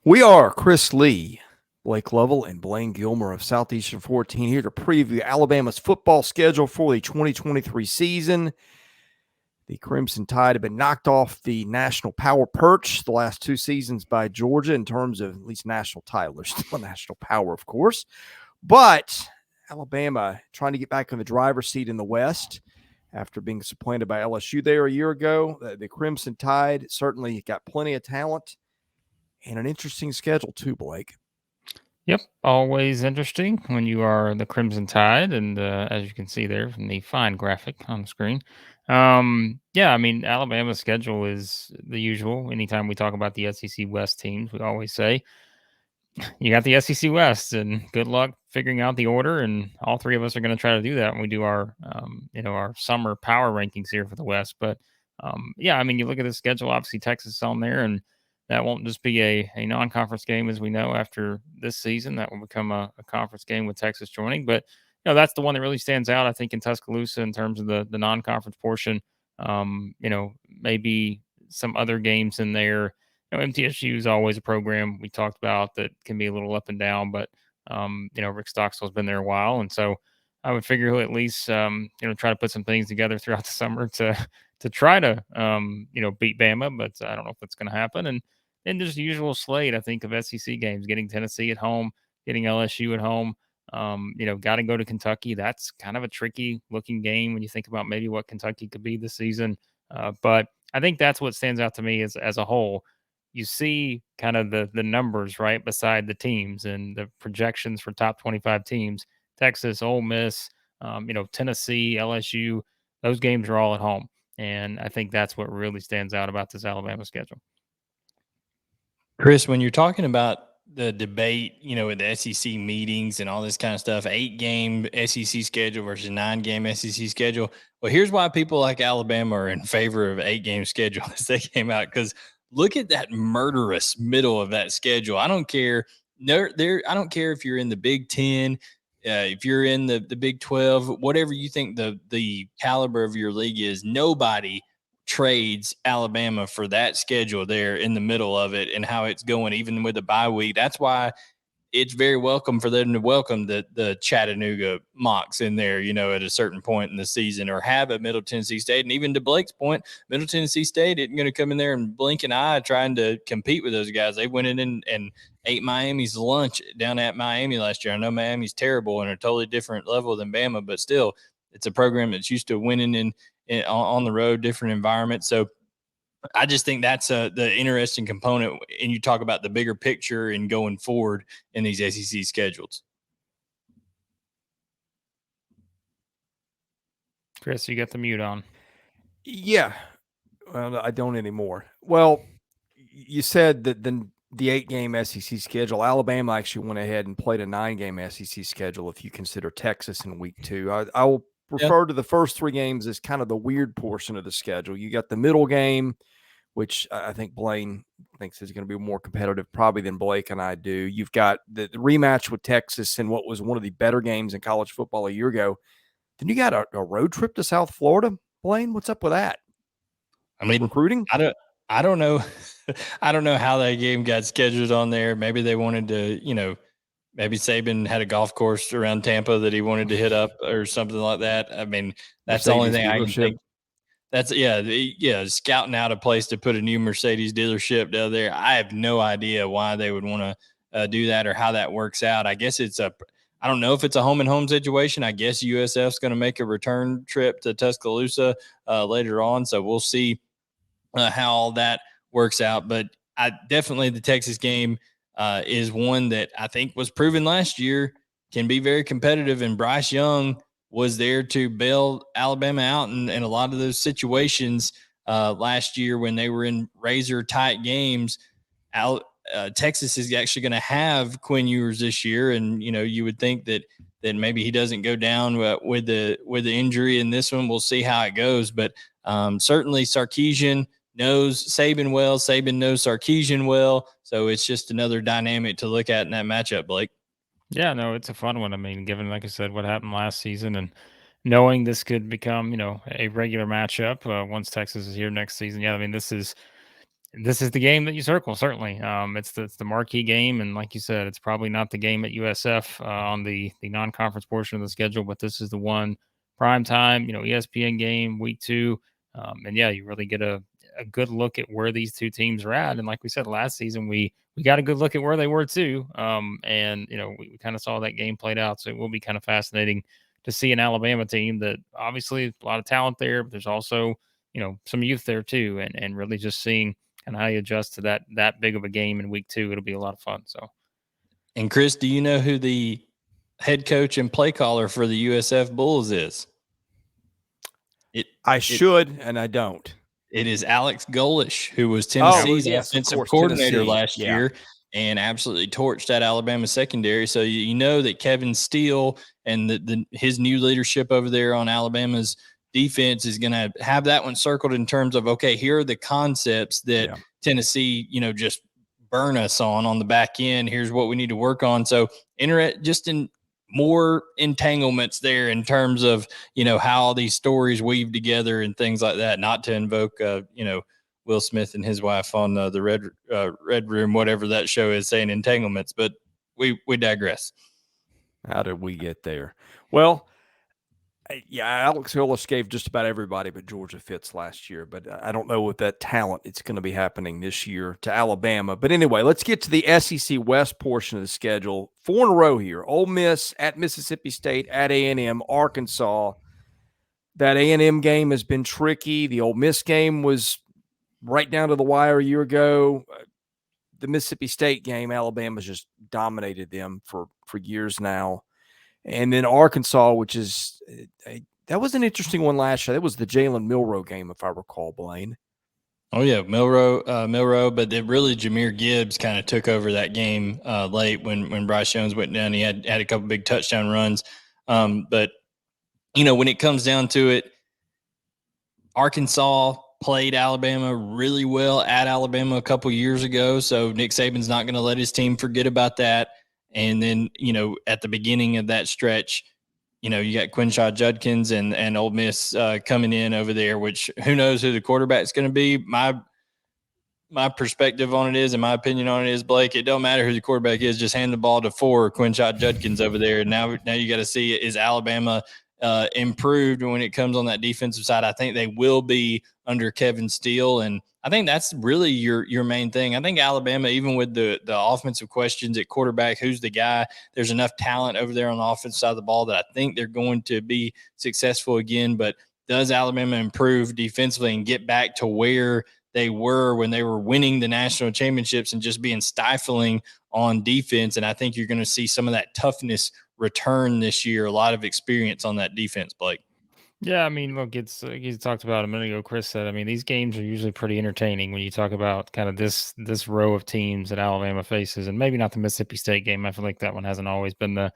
We are Chris Lee, Blake Lovell, and Blayne Gilmer of Southeastern 14 here to preview Alabama's football schedule for the 2023 season. The Crimson Tide have been knocked off the national power perch the last two seasons by Georgia in terms of at least national title. There's still a national power, of course. But Alabama trying to get back in the driver's seat in the West after being supplanted by LSU there a year ago. The Crimson Tide certainly got plenty of talent and an interesting schedule too, Blake. Yep, always interesting when you are the Crimson Tide, and as you can see there from the fine graphic on the screen. Yeah, I mean, Alabama's schedule is the usual. Anytime we talk about the SEC West teams, we always say you got the SEC West, and good luck figuring out the order. And all three of us are going to try to do that when we do our, our summer power rankings here for the West. But yeah, I mean, you look at the schedule. Obviously, Texas is on there, and that won't just be a non-conference game, as we know after this season. That will become a conference game with Texas joining. But that's the one that really stands out, I think, in Tuscaloosa in terms of the non-conference portion. Maybe some other games in there. MTSU is always a program we talked about that can be a little up and down, but Rick Stockstill's been there a while, and so I would figure he'll at least try to put some things together throughout the summer to try to beat Bama, but I don't know if that's going to happen. And then there's the usual slate, I think, of SEC games, getting Tennessee at home, getting LSU at home. Got to go to Kentucky. That's kind of a tricky looking game when you think about maybe what Kentucky could be this season. But I think that's what stands out to me as a whole. You see kind of the numbers right beside the teams and the projections for top 25 teams. Texas, Ole Miss, Tennessee, LSU, those games are all at home. And I think that's what really stands out about this Alabama schedule. Chris, when you're talking about the debate, with the SEC meetings and all this kind of stuff, 8-game SEC schedule versus 9-game SEC schedule. Well, here's why people like Alabama are in favor of 8-game schedule as they came out. Because look at that murderous middle of that schedule. I don't care. I don't care if you're in the Big Ten, if you're in the Big 12, whatever you think the caliber of your league is. Nobody trades Alabama for that schedule there in the middle of it and how it's going, even with the bye week. That's why it's very welcome for them to welcome the Chattanooga mocks in there, at a certain point in the season, or have a Middle Tennessee State. And even to Blake's point, Middle Tennessee State isn't going to come in there and blink an eye trying to compete with those guys. They went in and ate Miami's lunch down at Miami last year. I know Miami's terrible and a totally different level than Bama, but still, it's a program that's used to winning on the road, different environments. So I just think that's the interesting component. And you talk about the bigger picture and going forward in these SEC schedules. Chris, you got the mute on. Yeah. Well, I don't anymore. Well, you said that the 8-game SEC schedule, Alabama actually went ahead and played a 9-game SEC schedule if you consider Texas in week 2. I will refer to the first 3 games as kind of the weird portion of the schedule. You got the middle game, which I think Blayne thinks is going to be more competitive probably than Blake and I do. You've got the rematch with Texas in what was one of the better games in college football a year ago. Then you got a road trip to South Florida. Blayne, what's up with that? I mean, recruiting? I don't know. I don't know how that game got scheduled on there. Maybe they wanted to, maybe Saban had a golf course around Tampa that he wanted to hit up or something like that. I mean, that's the only thing I can think. That's scouting out a place to put a new Mercedes dealership down there. I have no idea why they would want to do that or how that works out. I guess I don't know if it's a home and home situation. I guess USF's going to make a return trip to Tuscaloosa later on. So we'll see how all that works out. But definitely the Texas game is one that I think was proven last year can be very competitive. And Bryce Young was there to bail Alabama out in a lot of those situations last year when they were in razor tight games. Texas is actually going to have Quinn Ewers this year, and you would think that maybe he doesn't go down with the injury in this one. We'll see how it goes, but certainly Sarkisian knows Saban well. Saban knows Sarkisian well, so it's just another dynamic to look at in that matchup, Blake. Yeah, no, it's a fun one. I mean, given, like I said, what happened last season and knowing this could become, a regular matchup once Texas is here next season. Yeah, I mean, this is this is the game that you circle. Certainly, it's the marquee game, and like you said, it's probably not the game at USF on the non-conference portion of the schedule, but this is the one prime time, ESPN game, week 2, and yeah, you really get a good look at where these two teams are at. And like we said last season, we got a good look at where they were too, and we kind of saw that game played out. So it will be kind of fascinating to see an Alabama team that obviously a lot of talent there, but there's also some youth there too, and really just seeing and how you adjust to that big of a game in week 2. It'll be a lot of fun. So, and Chris, do you know who the head coach and play caller for the USF Bulls is? I should, and I don't. It is Alex Golesh, who was Tennessee's offensive coordinator last year and absolutely torched that Alabama secondary. So you know that Kevin Steele and his new leadership over there on Alabama's defense is going to have that one circled in terms of, okay, here are the concepts that Tennessee, just burn us on the back end. Here's what we need to work on. So just in more entanglements there in terms of, how all these stories weave together and things like that, not to invoke, Will Smith and his wife on the Red Room, whatever that show is, saying entanglements, but we digress. How did we get there? Well, Alex Golesh gave just about everybody but Georgia fits last year, but I don't know with that talent it's going to be happening this year to Alabama. But anyway, let's get to the SEC West portion of the schedule. 4 in a row here. Ole Miss at Mississippi State, at A&M, Arkansas. That A&M game has been tricky. The Ole Miss game was right down to the wire a year ago. The Mississippi State game, Alabama's just dominated them for years now. And then Arkansas, which is that was an interesting one last year. That was the Jalen Milroe game, if I recall, Blayne. Oh yeah, Milroe, but really Jahmyr Gibbs kind of took over that game late when Bryce Jones went down. He had a couple big touchdown runs, but when it comes down to it, Arkansas played Alabama really well at Alabama a couple years ago, so Nick Saban's not going to let his team forget about that. And then, at the beginning of that stretch, you got Quinshad Judkins and Ole Miss coming in over there, which who knows who the quarterback's going to be. My perspective on it is, and my opinion on it is, Blake, it don't matter who the quarterback is, just hand the ball to Quinshad Judkins over there. And now you got to see, is Alabama improved when it comes on that defensive side? I think they will be under Kevin Steele, and I think that's really your main thing. I think Alabama, even with the offensive questions at quarterback, who's the guy, there's enough talent over there on the offensive side of the ball that I think they're going to be successful again. But does Alabama improve defensively and get back to where they were when they were winning the national championships and just being stifling on defense? And I think you're going to see some of that toughness return this year, a lot of experience on that defense, Blake. Yeah, I mean, look, it's like you talked about a minute ago, Chris said, I mean, these games are usually pretty entertaining when you talk about kind of this row of teams that Alabama faces, and maybe not the Mississippi State game. I feel like that one hasn't always been the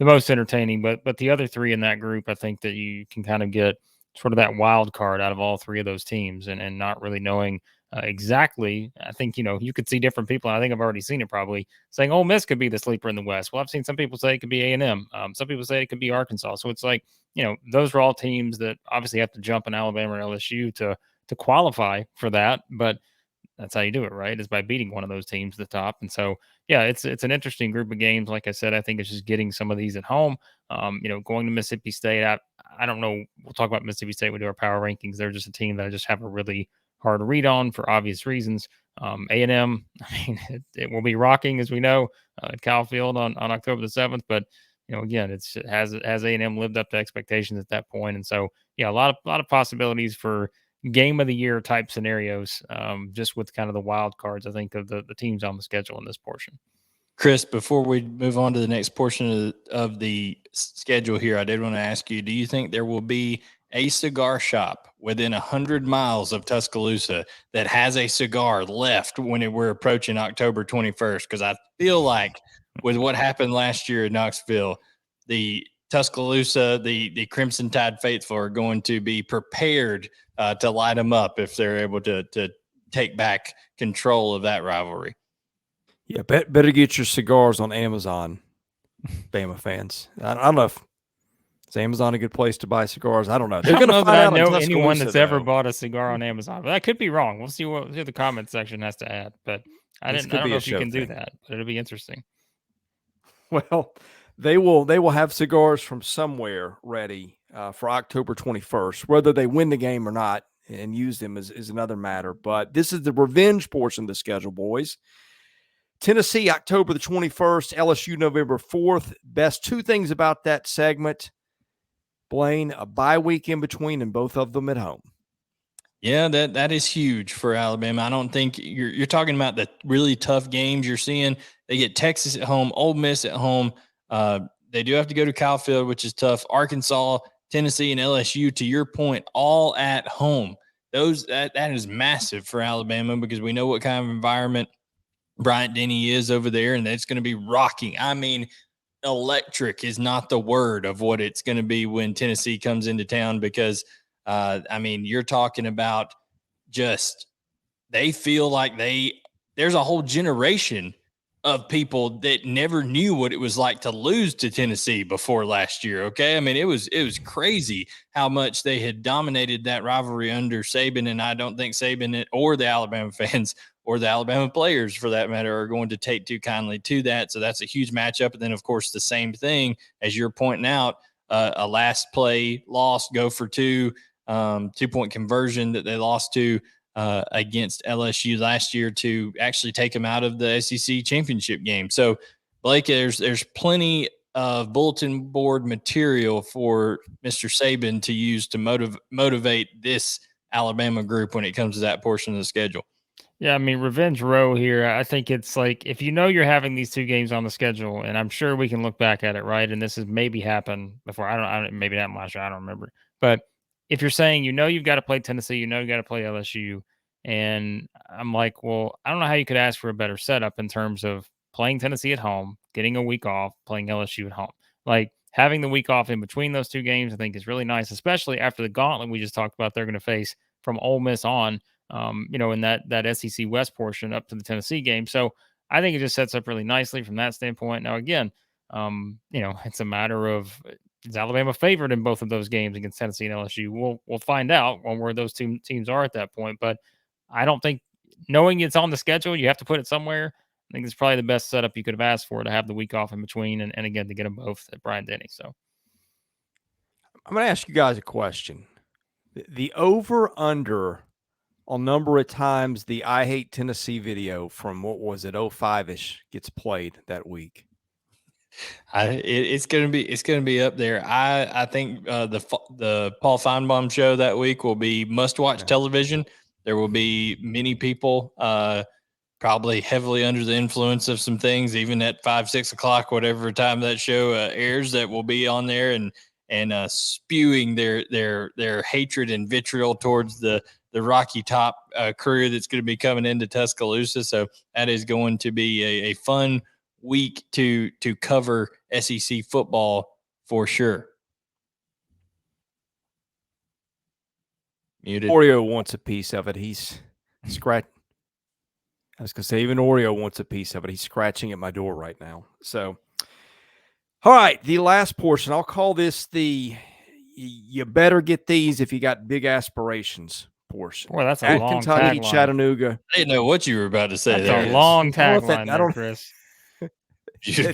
most entertaining, but the other three in that group, I think that you can kind of get sort of that wild card out of all three of those teams, and not really knowing exactly. I think, you could see different people, and I think I've already seen it probably, saying Ole Miss could be the sleeper in the West. Well, I've seen some people say it could be A&M. Some people say it could be Arkansas. So it's like, those are all teams that obviously have to jump in Alabama or LSU to qualify for that. But that's how you do it, right? Is by beating one of those teams at the top. And so, yeah, it's an interesting group of games. Like I said, I think it's just getting some of these at home. Going to Mississippi State, I don't know. We'll talk about Mississippi State. We do our power rankings. They're just a team that I just have a really hard read on for obvious reasons. A&M, I mean, it will be rocking, as we know, at Kyle Field on October the 7th. But again, has A&M lived up to expectations at that point? And so, yeah, a lot of possibilities for game of the year type scenarios, just with kind of the wild cards, I think, of the teams on the schedule in this portion. Chris, before we move on to the next portion of the schedule here, I did want to ask you, do you think there will be a cigar shop within 100 miles of Tuscaloosa that has a cigar left when we're approaching October 21st? Because I feel like with what happened last year in Knoxville, the Tuscaloosa, the Crimson Tide faithful are going to be prepared to light them up if they're able to take back control of that rivalry. Yeah, better get your cigars on Amazon, Bama fans. I don't know if Is Amazon a good place to buy cigars? I don't know. I They're don't going to know find that I out in know anyone Tuscaloosa, that's ever though. bought a cigar on Amazon, but I could be wrong. We'll see what the comment section has to add. But I This don't could be know a if you show can do thing. that, but it'll be interesting. Well, they will have cigars from somewhere ready for October 21st. Whether they win the game or not and use them is another matter. But this is the revenge portion of the schedule, boys. Tennessee, October the 21st, LSU, November 4th. Best two things about that segment, Blayne, a bye week in between and both of them at home. Yeah, that is huge for Alabama. I don't think you're talking about the really tough games you're seeing. They get Texas at home, Ole Miss at home. They do have to go to Kyle Field, which is tough. Arkansas, Tennessee, and LSU, to your point, all at home. That is massive for Alabama because we know what kind of environment Bryant Denny is over there, and it's going to be rocking. I mean, electric is not the word of what it's going to be when Tennessee comes into town because I mean, you're talking about just they feel like there's a whole generation of people that never knew what it was like to lose to Tennessee before last year. Okay. I mean, it was crazy how much they had dominated that rivalry under Saban. And I don't think Saban or the Alabama fans or the Alabama players for that matter are going to take too kindly to that. So that's a huge matchup. And then of course, the same thing as you're pointing out, a last play loss, go for two, 2-point conversion that they lost to against LSU last year to actually take them out of the SEC championship game. So, Blake, there's plenty of bulletin board material for Mr. Saban to use to motivate this Alabama group when it comes to that portion of the schedule. Yeah, I mean, revenge row here. I think it's like if you know you're having these two games on the schedule, and I'm sure we can look back at it, right? And this has maybe happened before. I don't maybe not last year. I don't remember. But if you're saying you know you've got to play Tennessee, you know you got to play LSU, and I'm like, well, I don't know how you could ask for a better setup in terms of playing Tennessee at home, getting a week off, playing LSU at home. Like having the week off in between those two games, I think is really nice, especially after the gauntlet we just talked about. They're going to face from Ole Miss on. In that SEC West portion up to the Tennessee game. So I think it just sets up really nicely from that standpoint. Now, again, it's a matter of is Alabama favored in both of those games against Tennessee and LSU? We'll find out on where those two teams are at that point. But I don't think knowing it's on the schedule, you have to put it somewhere. I think it's probably the best setup you could have asked for to have the week off in between and again to get them both at Bryant Denny. So I'm going to ask you guys a question. The over-under on number of times the I Hate Tennessee video from, what was it, 05-ish gets played that week. It's gonna be up there. I think the Paul Feinbaum show that week will be must watch television. There will be many people probably heavily under the influence of some things, even at 5-6 o'clock, whatever time that show airs, that will be on there and spewing their hatred and vitriol towards the Rocky Top crew that's going to be coming into Tuscaloosa. So that is going to be a fun week to cover SEC football for sure. Muted. Oreo wants a piece of it. He's scratching. I was going to say, even Oreo wants a piece of it. He's scratching at my door right now. So, all right, the last portion. I'll call this the you better get these if you got big aspirations portion. Boy, that's a at long Kentucky, tagline. Chattanooga. I didn't know what you were about to say. That's a long tagline there, Chris.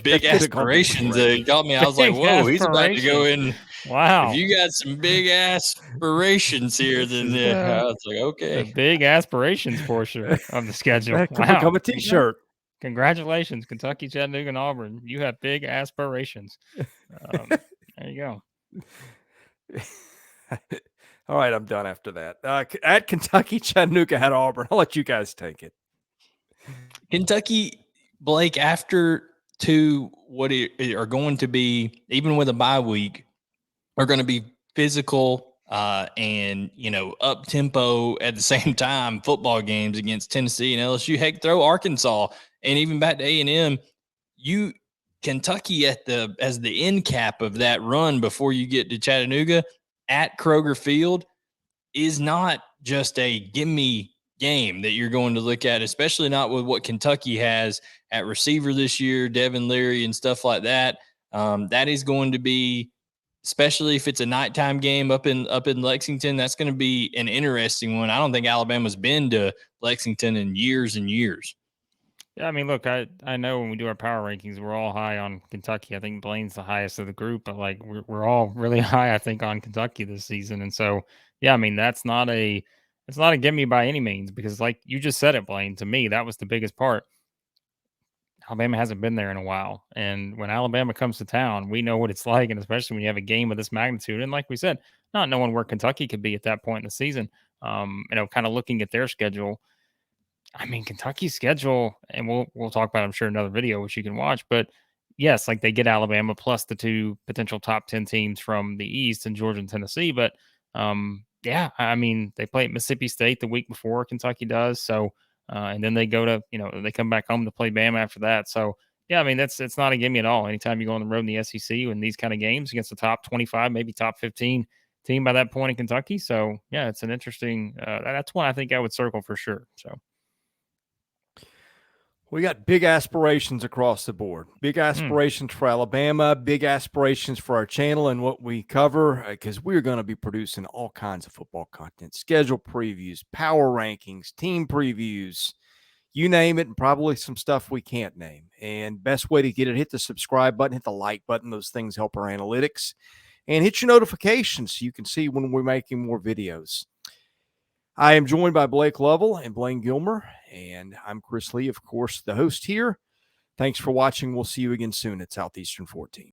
Big aspirations. Got me. I was like, whoa, he's about to go in. Wow. If you got some big aspirations here, then I was like, okay. The big aspirations portion of the schedule. That could become a T-shirt. Congratulations, Kentucky, Chattanooga, and Auburn. You have big aspirations. There you go. All right, I'm done after that. At Kentucky, Chattanooga, at Auburn. I'll let you guys take it. Kentucky, Blake, after two, what are going to be, even with a bye week, are going to be physical and, up tempo at the same time football games against Tennessee and LSU. Heck, throw Arkansas and even back to A&M. Kentucky as the end cap of that run before you get to Chattanooga at Kroger Field is not just a gimme game that you're going to look at, especially not with what Kentucky has at receiver this year, Devin Leary and stuff like that. That is going to be especially if it's a nighttime game up in Lexington. That's going to be an interesting one. I don't think Alabama's been to Lexington in years and years. Yeah, I mean, look, I know when we do our power rankings, we're all high on Kentucky. I think Blayne's the highest of the group, but like we're all really high, I think, on Kentucky this season. And so, yeah, I mean, it's not a gimme by any means, because like you just said it, Blayne, to me, that was the biggest part. Alabama hasn't been there in a while. And when Alabama comes to town, we know what it's like. And especially when you have a game of this magnitude. And like we said, not knowing where Kentucky could be at that point in the season, kind of looking at their schedule. I mean, Kentucky's schedule, and we'll talk about it, I'm sure, another video which you can watch. But yes, like they get Alabama plus the two potential top 10 teams from the East and Georgia and Tennessee. But yeah, I mean, they play at Mississippi State the week before Kentucky does. So and then they go to, they come back home to play Bama after that. So yeah, I mean, it's not a gimme at all. Anytime you go on the road in the SEC in these kind of games against the top 25, maybe top 15 team by that point in Kentucky. So yeah, it's an interesting. That's one I think I would circle for sure. So. We got big aspirations across the board. Big aspirations for Alabama, big aspirations for our channel and what we cover, because we're going to be producing all kinds of football content, schedule previews, power rankings, team previews, you name it, and probably some stuff we can't name. And best way to get it, hit the subscribe button, hit the like button. Those things help our analytics. And hit your notifications so you can see when we're making more videos. I am joined by Blake Lovell and Blayne Gilmer, and I'm Chris Lee, of course, the host here. Thanks for watching. We'll see you again soon at Southeastern 14.